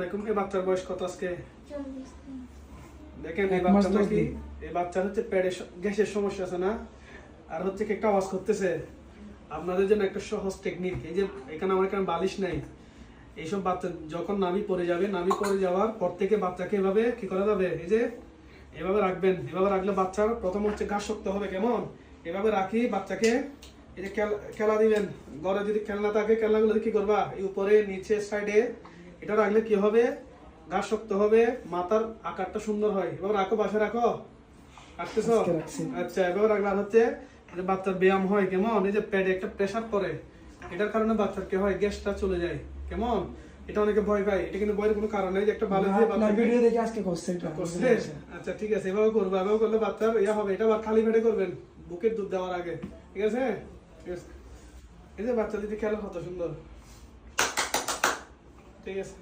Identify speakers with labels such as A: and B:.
A: এই বাচ্চার বয়স কত আজকে?
B: 40 দিন।
A: দেখেন এই বাচ্চা নাকি এই বাচ্চার হচ্ছে পেটে গ্যাসের সমস্যা আছে না, আর হচ্ছে কি একটা আওয়াজ করতেছে। আপনাদের জন্য একটা সহজ টেকনিক, এই যে এখানে আমার এখানে বালিশ নাই, এইসব বাচ্চা যখন নাভি পড়ে যাবে, নাভি পড়ে যাওয়ার পর থেকে বাচ্চাকে এভাবে কি করা যাবে, এই যে এভাবে রাখবেন। এভাবে রাখলে বাচ্চার প্রথম হচ্ছে ঘাস শক্ত হবে। কেমন? এভাবে রাখি বাচ্চাকে, এই যে খেলা দিবেন, ঘরে যদি খেলনা থাকে খেলনাগুলো কি করবা, এই উপরে নিচে সাইডে এটা রাখলে কি হবে, ঘাস শক্ত হবে, মাথার আকারটা সুন্দর হয়। এবার রাখো, বাসায় রাখো, রাখতেছো? আচ্ছা, এবার রাখলে আর হচ্ছে বাচ্চার ব্যায়াম হয়। কেমন? এই যে পেটে একটা প্রেসার পড়ে, এটার কারণে বাচ্চার কি হয়, গ্যাসটা চলে যায়। কেমন? এটা অনেকে ভয় পায়, এটা কিন্তু ভয়ের কোনো কারণ নেই। যে একটা ভালো দিয়ে বাচ্চা
C: ভিডিও দেখে আজকে করছে।
A: আচ্ছা ঠিক আছে, এভাবে করবো। এভাবে করলে বাচ্চার ইয়া হবে। এটা আবার খালি পেটে করবেন, বুকের দুধ দেওয়ার আগে। ঠিক আছে? ঠিক আছে। এই যে বাচ্চা যদি খেলে কত সুন্দর। ঠিক আছে।